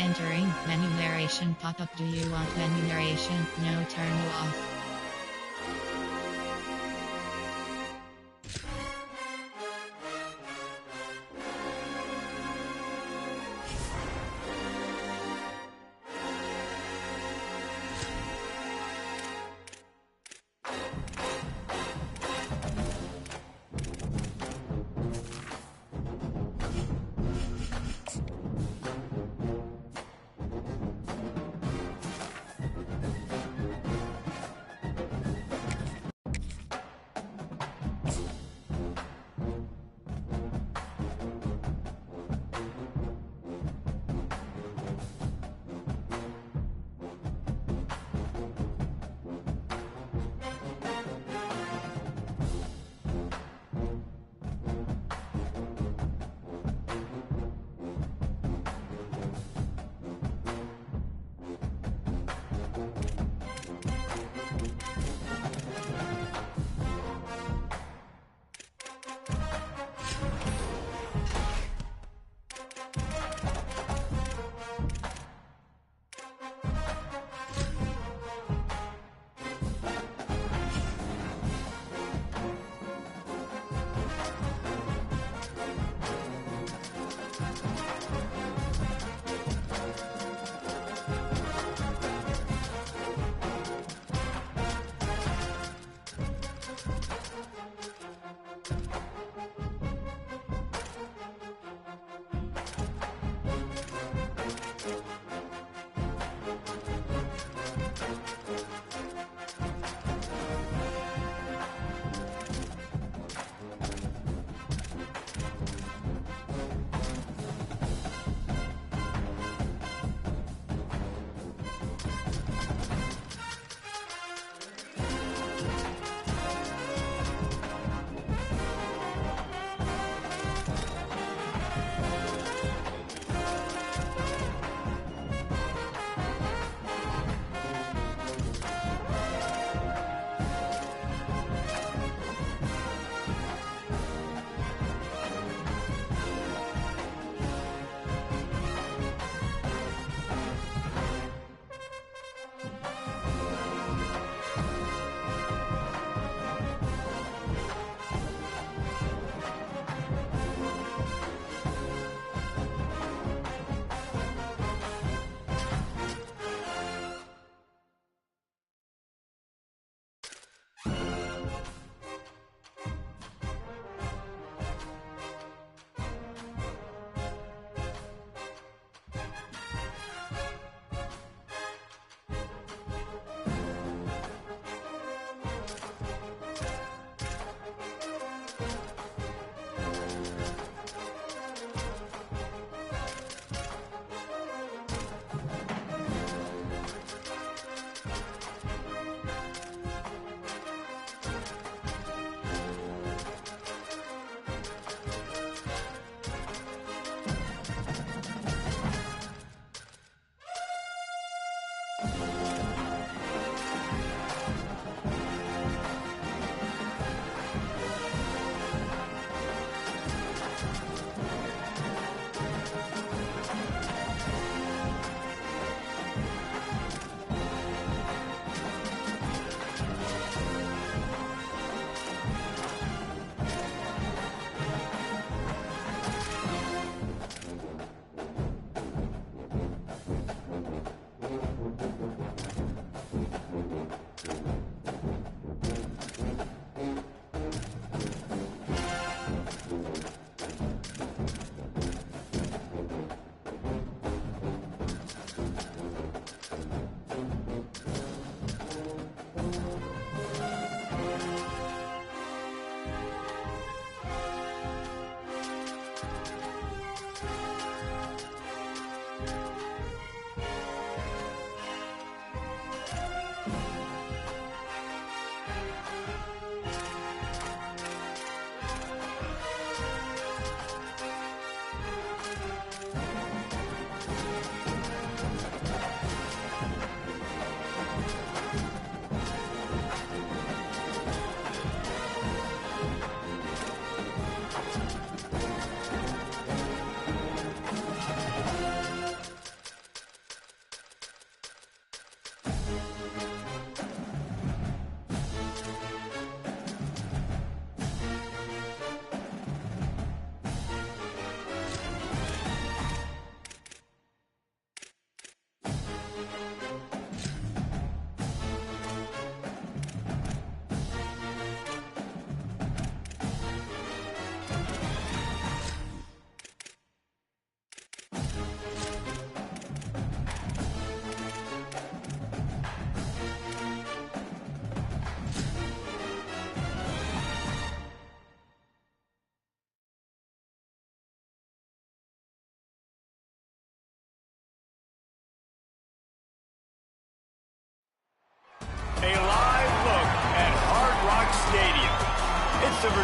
Entering menu narration pop-up. Do you want menu narration? No, turn it off.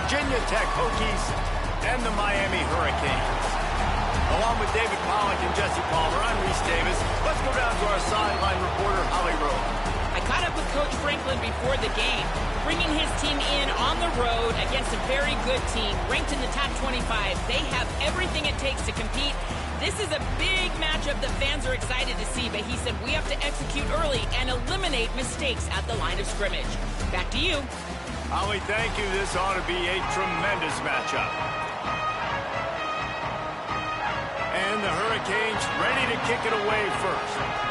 Virginia Tech Hokies and the Miami Hurricanes. Along with David Pollack and Jesse Palmer, I'm Reese Davis. Let's go down to our sideline reporter, Holly Rowe. I caught up with Coach Franklin before the game, bringing his team in on the road against a very good team, ranked in the top 25. They have everything it takes to compete. This is a big matchup that fans are excited to see, but he said we have to execute early and eliminate mistakes at the line of scrimmage. Back to you. Holly, thank you. This ought to be a tremendous matchup. And the Hurricanes ready to kick it away first.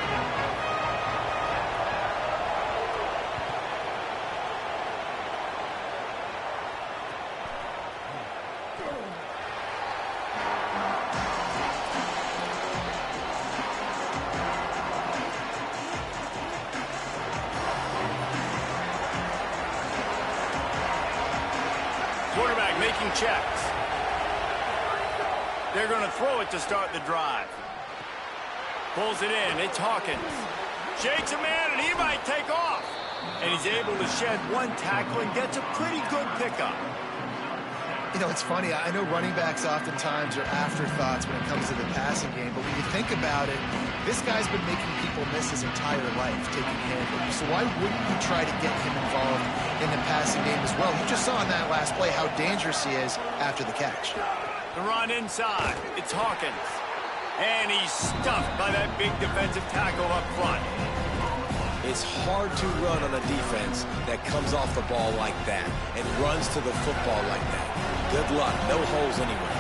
Quarterback making checks. They're going to throw it to start the drive. Pulls it in. It's Hawkins. Shakes a man, and he might take off. And he's able to shed one tackle and gets a pretty good pickup. You know, it's funny. I know running backs oftentimes are afterthoughts when it comes to the passing game, but when you think about it, this guy's been making people miss his entire life taking handles. So why wouldn't you try to get him involved in the passing game as well? You just saw in that last play how dangerous he is after the catch. The run inside. It's Hawkins. And he's stuffed by that big defensive tackle up front. It's hard to run on a defense that comes off the ball like that and runs to the football like that. Good luck. No holes anywhere.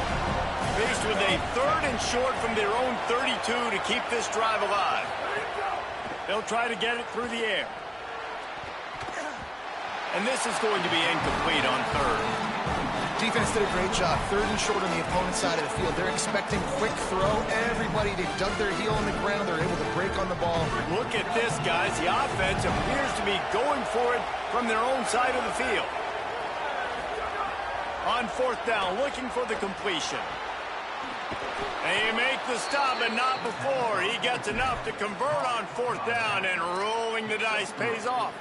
Faced with a 3rd and short from their own 32 to keep this drive alive. They'll try to get it through the air. And this is going to be incomplete on 3rd. Defense did a great job. 3rd and short on the opponent's side of the field. They're expecting quick throw. Everybody, they dug their heel on the ground. They're able to break on the ball. Look at this, guys. The offense appears to be going for it from their own side of the field. On 4th down, looking for the completion. They make the stop, but not before. He gets enough to convert on 4th down, and rolling the dice pays off.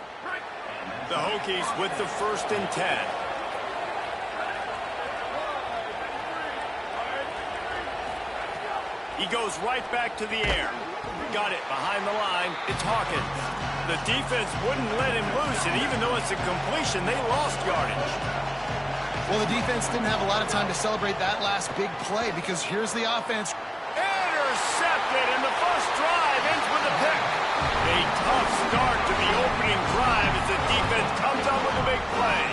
The Hokies with the 1st and 10. He goes right back to the air. Got it behind the line. It's Hawkins. The defense wouldn't let him loose, and even though it's a completion, they lost yardage. Well, the defense didn't have a lot of time to celebrate that last big play because here's the offense. Intercepted, and the first drive ends with a pick. A tough start to the opening drive as the defense comes up with a big play.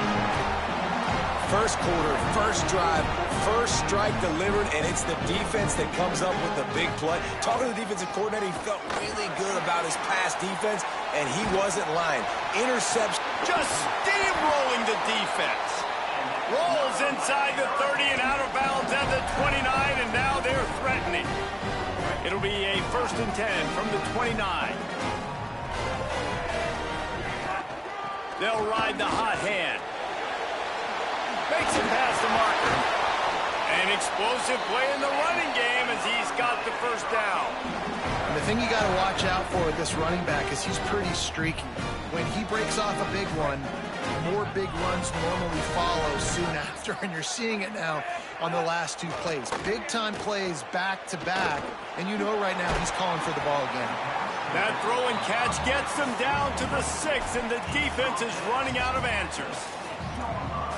First quarter, first drive, first strike delivered, and it's the defense that comes up with the big play. Talking to the defensive coordinator, he felt really good about his pass defense, and he wasn't lying. Interception. Just steamrolling the defense. Rolls inside the 30 and out of bounds at the 29, and now they're threatening. It'll be a 1st and 10 from the 29. They'll ride the hot hand. Makes it past the marker. An explosive play in the running game as he's got the 1st down. And the thing you got to watch out for with this running back is he's pretty streaky. When he breaks off a big one, more big runs normally follow soon after, and you're seeing it now on the last 2 plays. Big-time plays back-to-back, and you know right now he's calling for the ball again. That throw and catch gets them down to the 6, and the defense is running out of answers.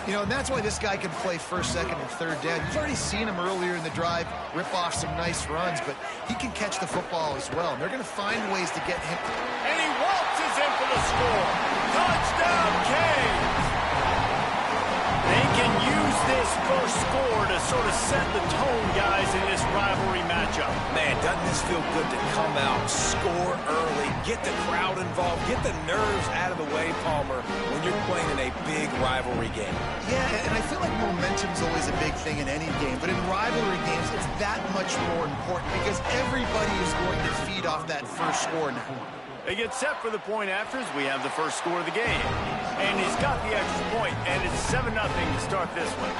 You know, and that's why this guy can play 1st, 2nd, and 3rd down. You've already seen him earlier in the drive rip off some nice runs, but he can catch the football as well. And they're going to find ways to get him. And he waltzes in for the score. Touchdown, Canes! They can use this first score to sort of set the tone, guys, in this rivalry matchup. Man, doesn't this feel good to come out, score early, get the crowd involved, get the nerves out of the way, Palmer, when you're playing in a big rivalry game. Yeah, and I feel like momentum's always a big thing in any game, but in rivalry games, it's that much more important because everybody is going to feed off that first score now. They get set for the point afters. We have the first score of the game. And he's got the extra point, and it's 7-0 to start this one.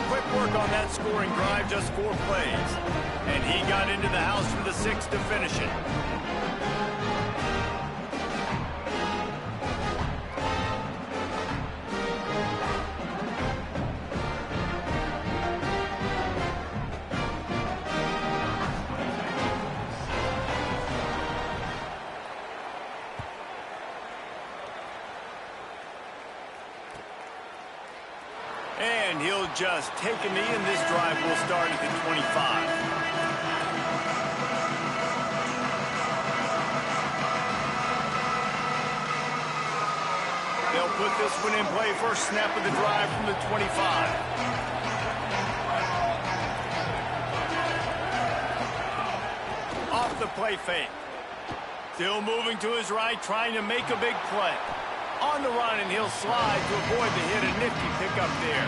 Quick work on that scoring drive, just 4 plays. And he got into the house for the 6 to finish it. And he'll just take a knee, and this drive will start at the 25. They'll put this one in play. First snap of the drive from the 25. Off the play fake. Still moving to his right, trying to make a big play. On the run, and he'll slide to avoid the hit. A nifty pickup there.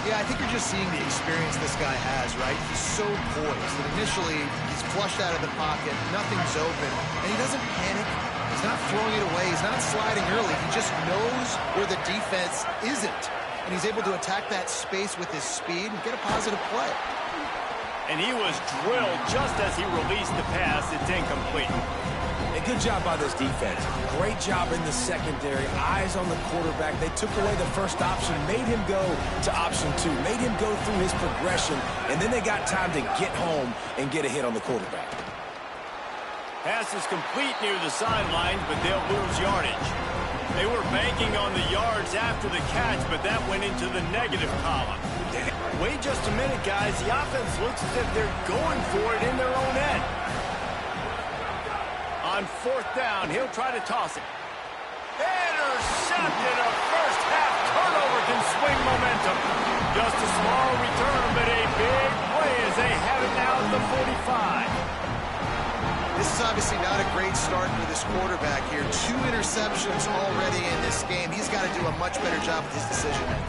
Yeah, I think you're just seeing the experience this guy has, right? He's so poised that initially he's flushed out of the pocket, nothing's open, and he doesn't panic. He's not throwing it away. He's not sliding early. He just knows where the defense isn't, and he's able to attack that space with his speed and get a positive play. And he was drilled just as he released the pass. It's incomplete. A good job by this defense. Great job in the secondary. Eyes on the quarterback. They took away the first option, made him go to option 2, made him go through his progression, and then they got time to get home and get a hit on the quarterback. Pass is complete near the sidelines, but they'll lose yardage. They were banking on the yards after the catch, but that went into the negative column. Wait just a minute, guys. The offense looks as if they're going for it in their own end. On fourth down, he'll try to toss it. Intercepted. A first half turnover can swing momentum. Just a small return, but a big play as they have it now at the 45. This is obviously not a great start for this quarterback here. 2 interceptions already in this game. He's got to do a much better job with his decision making.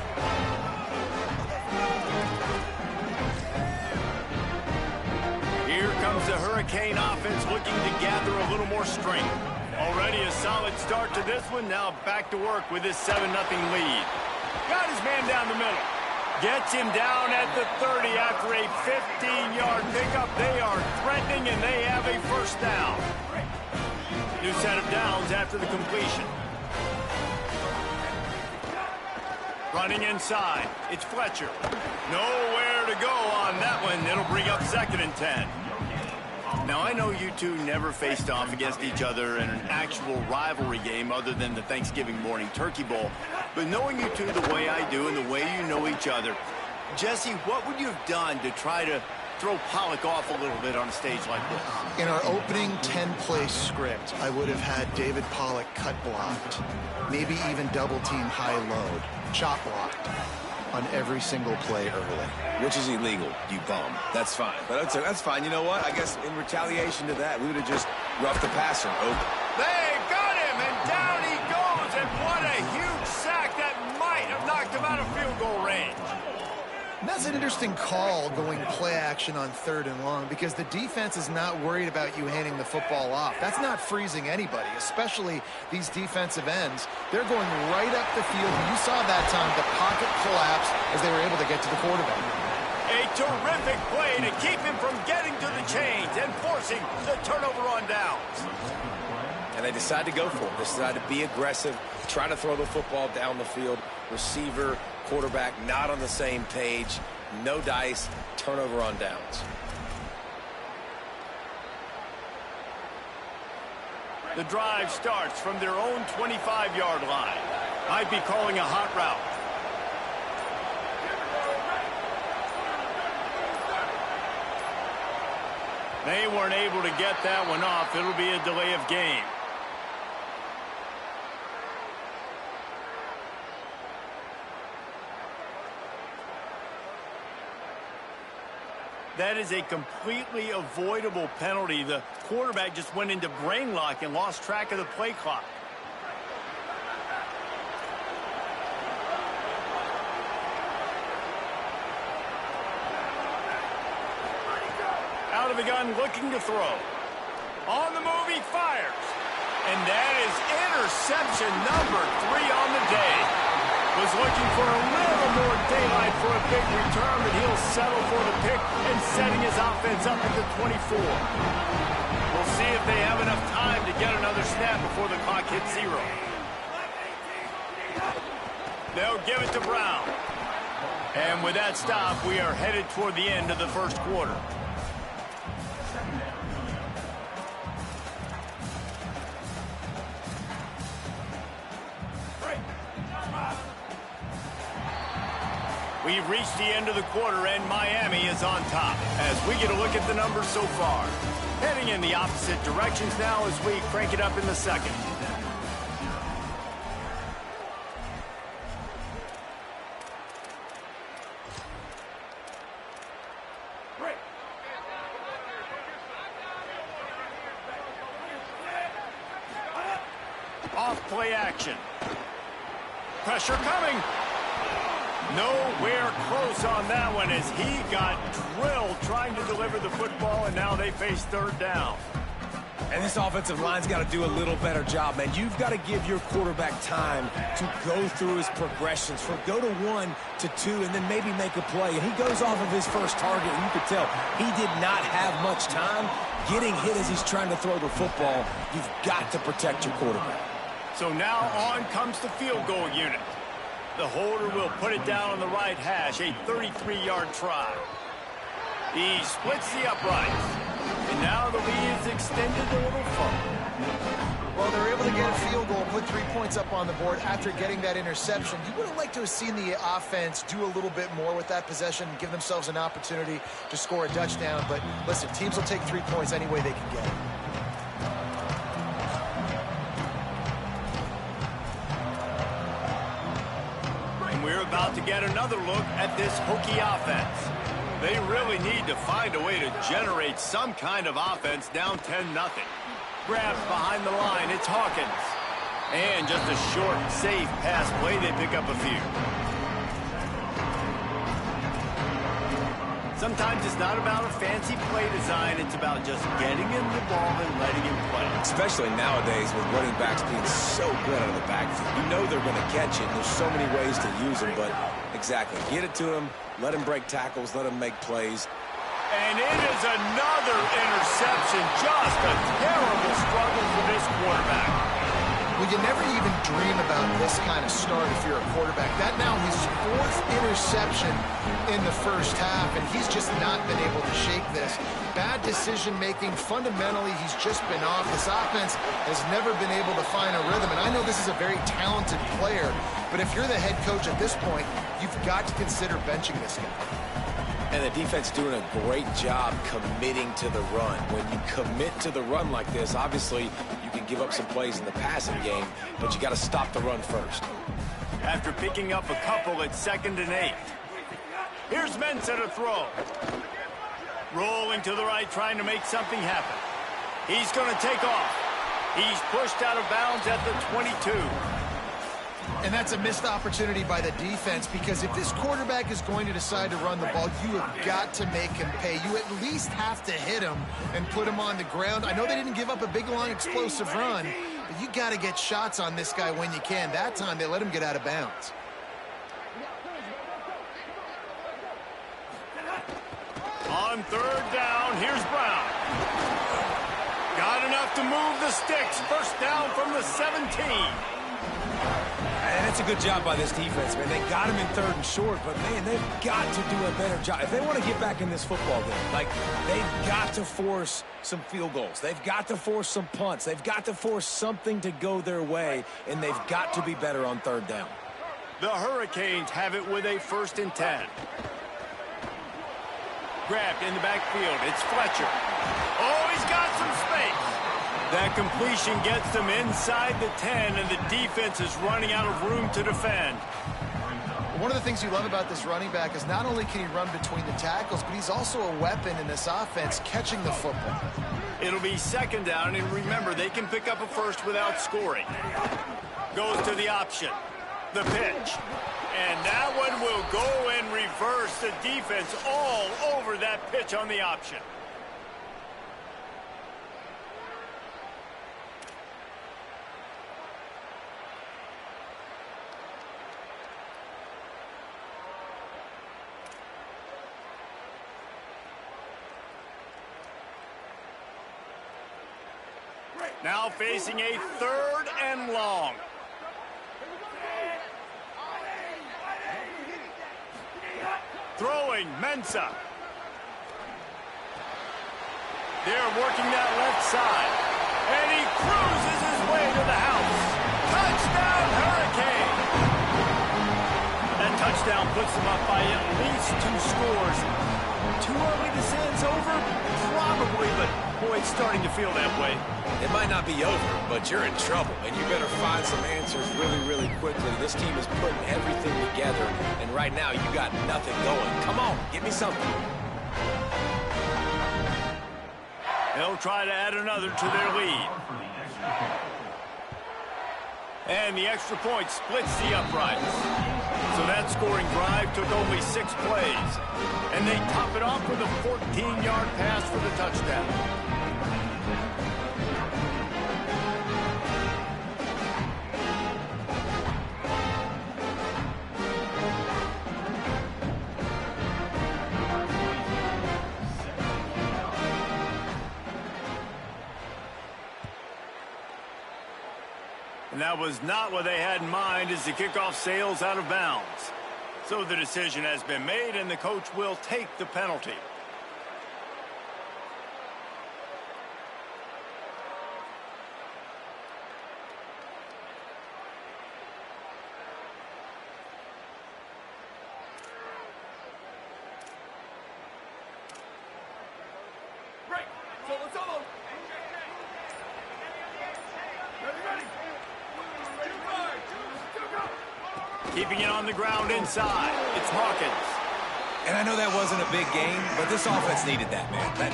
Here comes the Hurricane offense looking to gather a little more strength. Already a solid start to this one. Now back to work with this 7-0 lead. Got his man down the middle. Gets him down at the 30 after a 15-yard pickup. They are threatening, and they have a first down. New set of downs after the completion. Running inside. It's Fletcher. Nowhere to go on that one. It'll bring up 2nd and 10. Now, I know you two never faced off against each other in an actual rivalry game other than the Thanksgiving morning Turkey Bowl. But knowing you two the way I do and the way you know each other, Jesse, what would you have done to try to throw Pollock off a little bit on a stage like this? In our opening 10-play script, I would have had David Pollock cut blocked, maybe even double-team high load, chop blocked on every single play early. Which is illegal, you bum. That's fine. But that's fine. You know what? I guess in retaliation to that, we would have just roughed the passer open. They got him, and down he goes, and what a huge sack that might have knocked him out of field goal range. And that's an interesting call, going play action on 3rd and long, because the defense is not worried about you handing the football off. That's not freezing anybody, especially these defensive ends. They're going right up the field. You saw that time the pocket collapse as they were able to get to the quarterback. A terrific play to keep him from getting to the chains and forcing the turnover on downs. And they decide to go for it. They decide to be aggressive, try to throw the football down the field. Receiver, quarterback not on the same page. No dice, turnover on downs. The drive starts from their own 25-yard line. Might be calling a hot route. They weren't able to get that one off. It'll be a delay of game. That is a completely avoidable penalty. The quarterback just went into brain lock and lost track of the play clock. Out of the gun, looking to throw. On the move, he fires. And that is interception number 3 on the day. Was looking for a little more daylight for a big return, but he'll settle for the pick and setting his offense up at the 24. We'll see if they have enough time to get another snap before the clock hits 0. They'll give it to Brown. And with that stop, we are headed toward the end of the first quarter. We've reached the end of the quarter, and Miami is on top as we get a look at the numbers so far. Heading in the opposite directions now as we crank it up in the second. Off play action. Pressure coming. Nowhere close on that one as he got drilled trying to deliver the football, and now they face third down. And this offensive line's got to do a little better job, man. You've got to give your quarterback time to go through his progressions from go to 1 to 2 and then maybe make a play. And he goes off of his first target, and you could tell he did not have much time getting hit as he's trying to throw the football. You've got to protect your quarterback. So now on comes the field goal unit. The holder will put it down on the right hash, a 33-yard try. He splits the uprights. And now the lead is extended a little further. Well, they're able to get a field goal, put 3 points up on the board after getting that interception. You would have liked to have seen the offense do a little bit more with that possession and give themselves an opportunity to score a touchdown. But listen, teams will take 3 points any way they can get it. We're about to get another look at this Hokie offense. They really need to find a way to generate some kind of offense down 10-0. Grabs behind the line, it's Hawkins. And just a short, safe pass play, they pick up a few. Sometimes it's not about a fancy play design, it's about just getting him the ball and letting him play. Especially nowadays with running backs being so good out of the backfield. You know they're going to catch it, and there's so many ways to use them, but exactly. Get it to him, let him break tackles, let him make plays. And it is another interception. Just a terrible struggle for this quarterback. Well, you never even dream about this kind of start if you're a quarterback. That now his 4th interception in the first half, and he's just not been able to shake this. Bad decision-making. Fundamentally, he's just been off. This offense has never been able to find a rhythm, and I know this is a very talented player, but if you're the head coach at this point, you've got to consider benching this guy. And the defense doing a great job committing to the run. When you commit to the run like this, obviously you can give up some plays in the passing game, but you got to stop the run first. After picking up a couple at 2nd and 8. Here's Mensa to throw. Rolling to the right, trying to make something happen. He's going to take off. He's pushed out of bounds at the 22. And that's a missed opportunity by the defense, because if this quarterback is going to decide to run the ball, you have got to make him pay. You at least have to hit him and put him on the ground. I know they didn't give up a big, long, explosive run, but you got to get shots on this guy when you can. That time, they let him get out of bounds. On 3rd down, here's Brown. Got enough to move the sticks. First down from the 17. And it's a good job by this defense, man. They got him in 3rd and short, but, man, they've got to do a better job. If they want to get back in this football game, like, they've got to force some field goals. They've got to force some punts. They've got to force something to go their way, and they've got to be better on 3rd down. The Hurricanes have it with a 1st and 10. Grabbed in the backfield. It's Fletcher. Oh, he's got some space. That completion gets them inside the 10, and the defense is running out of room to defend. One of the things you love about this running back is not only can he run between the tackles, but he's also a weapon in this offense, catching the football. It'll be 2nd down, and remember, they can pick up a first without scoring. Goes to the option. The pitch. And that one will go and reverse. The defense all over that pitch on the option. Now facing a 3rd and long. Throwing, Mensa. They're working that left side. And he cruises his way to the house. Touchdown, Hurricane. That touchdown touchdown puts them up by at least 2 scores. Too early to say it's over? Probably, but boy, it's starting to feel that way. It might not be over, but you're in trouble, and you better find some answers really, really quickly. This team is putting everything together, and right now you got nothing going. Come on, give me something. They'll try to add another to their lead. And the extra point splits the uprights. So that scoring drive took only 6 plays. And they top it off with a 14-yard pass for the touchdown. And that was not what they had in mind as the kickoff sails out of bounds. So the decision has been made, and the coach will take the penalty. Right, solo. Ready. Keeping it on the ground inside. It's Hawkins. And I know that wasn't a big game, but this offense needed that, man. That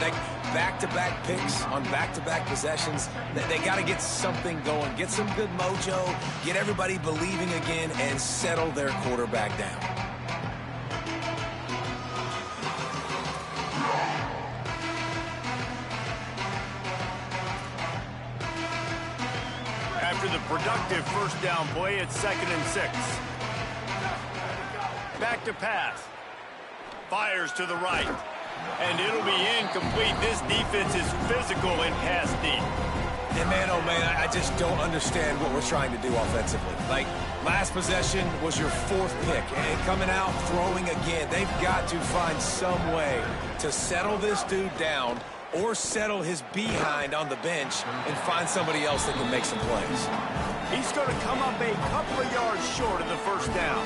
back-to-back picks on back-to-back possessions. They got to get something going, get some good mojo, get everybody believing again, and settle their quarterback down. After the productive first down play, it's 2nd and 6. Back to pass. Fires to the right. And it'll be incomplete. This defense is physical in pass deep. And man, oh man, I just don't understand what we're trying to do offensively. Like, last possession was your 4th pick, and coming out, throwing again. They've got to find some way to settle this dude down or settle his behind on the bench and find somebody else that can make some plays. He's going to come up a couple of yards short of the first down.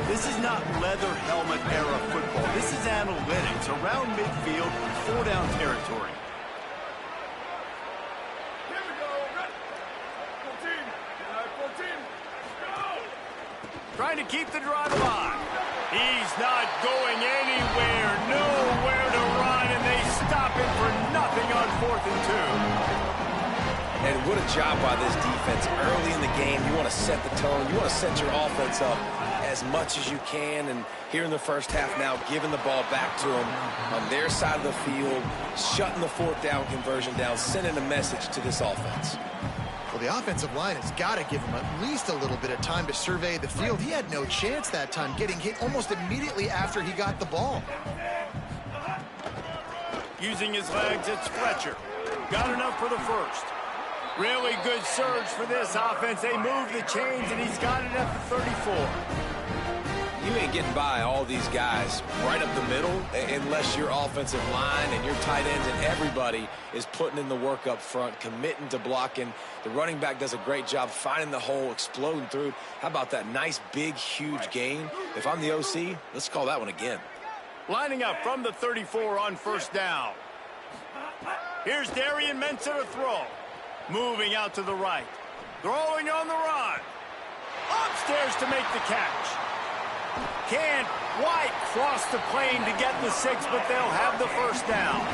This is not leather helmet era football. This is analytics around midfield, 4-down territory. Here we go, ready. 14, go. Trying to keep the drive alive. He's not going anywhere, nowhere to run, and they stop him for nothing on 4th and 2. And what a job by this defense early in the game. You want to set the tone. You want to set your offense up as much as you can. And here in the first half now, giving the ball back to them on their side of the field, shutting the 4th down conversion down, sending a message to this offense. Well, the offensive line has got to give him at least a little bit of time to survey the field. He had no chance that time, getting hit almost immediately after he got the ball. Using his legs, it's Fletcher. Got enough for the first. Really good surge for this offense. They move the chains, and he's got it at the 34. You ain't getting by all these guys right up the middle unless your offensive line and your tight ends and everybody is putting in the work up front, committing to blocking. The running back does a great job finding the hole, exploding through. How about that nice, big, huge gain? If I'm the OC, let's call that one again. Lining up from the 34 on first down. Here's Darian Mensah to throw. Moving out to the right. Throwing on the run. Upstairs to make the catch. Can't quite cross the plane to get the 6, but they'll have the first down.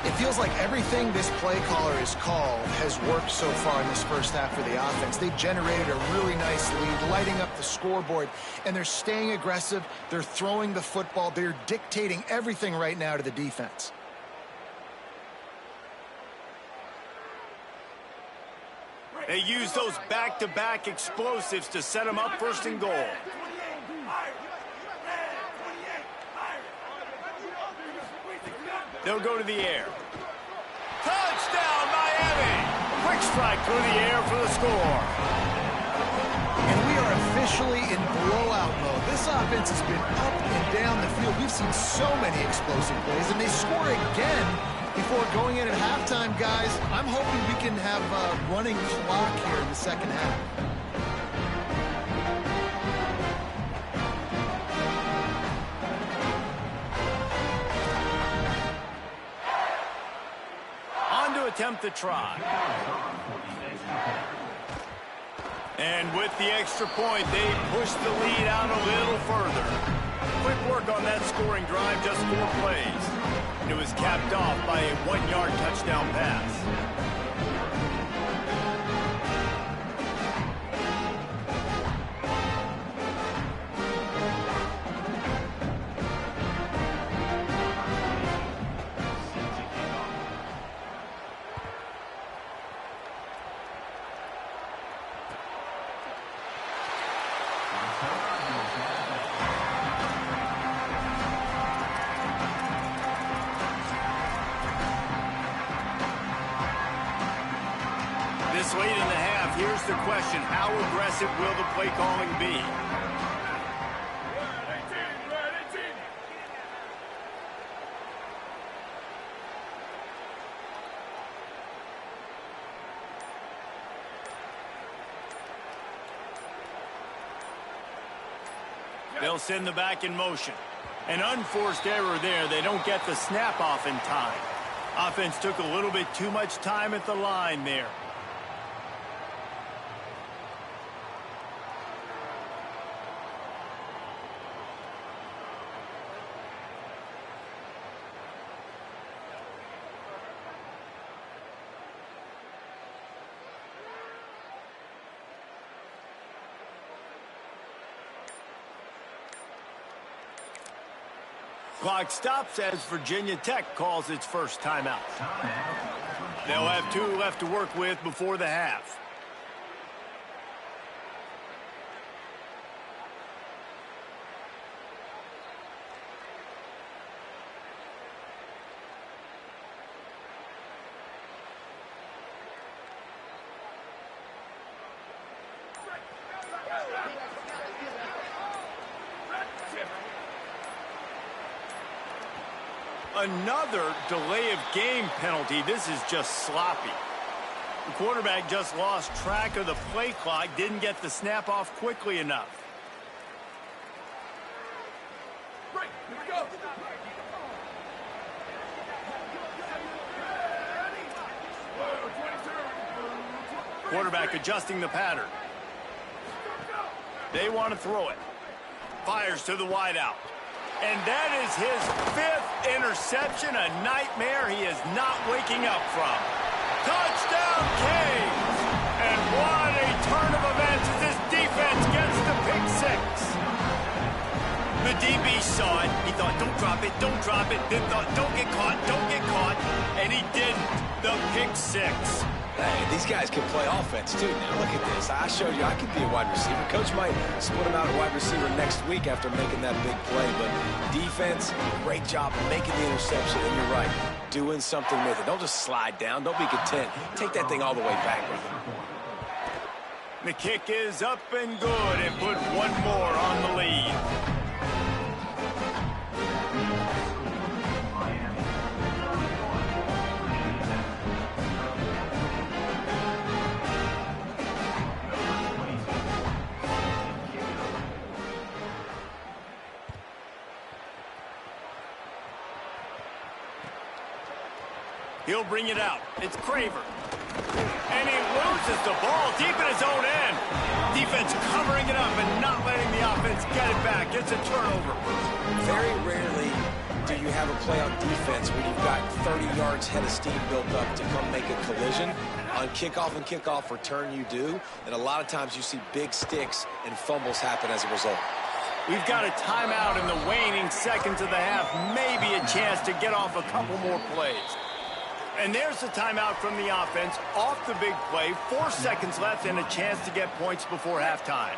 It feels like everything this play caller has called has worked so far in this first half for the offense. They've generated a really nice lead, lighting up the scoreboard, and they're staying aggressive. They're throwing the football. They're dictating everything right now to the defense. They use those back-to-back explosives to set them up 1st and goal. They'll go to the air. Touchdown, Miami! Quick strike through the air for the score. And we are officially in blowout mode. This offense has been up and down the field. We've seen so many explosive plays, and they score again before going in at halftime, guys. I'm hoping we can have a running clock here in the second half. attempt the try. And with the extra point, they push the lead out a little further. Quick work on that scoring drive, just 4 plays. And it was capped off by a 1-yard touchdown pass. This late in the half, here's the question. How aggressive will the play calling be? Red 18. They'll send the back in motion. An unforced error there. They don't get the snap off in time. Offense took a little bit too much time at the line there. Clock stops as Virginia Tech calls its first timeout. They'll have 2 left to work with before the half. Another delay of game penalty. This is just sloppy. The quarterback just lost track of the play clock, didn't get the snap off quickly enough. Right, here we go. Quarterback adjusting the pattern. They want to throw it. Fires to the wideout. And that is his 5th interception, a nightmare he is not waking up from. Touchdown, Canes! And what a turn of events as this defense gets the pick 6. The DB saw it. He thought, don't drop it, don't drop it. Then thought, don't get caught, don't get caught. And he didn't. The pick 6. Hey, these guys can play offense, too. Now, look at this. I showed you I could be a wide receiver. Coach might split him out at wide receiver next week after making that big play. But defense, great job making the interception. And you're right, doing something with it. Don't just slide down. Don't be content. Take that thing all the way back with him. The kick is up and good and put 1 more on the lead. He'll bring it out. It's Craver. And he loses the ball deep in his own end. Defense covering it up and not letting the offense get it back. It's a turnover. Very rarely do you have a play on defense when you've got 30 yards head of steam built up to come make a collision. On kickoff and kickoff return you do. And a lot of times you see big sticks and fumbles happen as a result. We've got a timeout in the waning seconds of the half. Maybe a chance to get off a couple more plays. And there's the timeout from the offense off the big play. 4 seconds left and a chance to get points before halftime.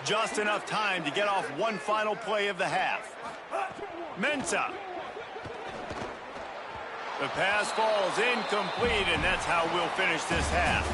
Just enough time to get off one final play of the half. Mensah. The pass falls incomplete, and that's how we'll finish this half.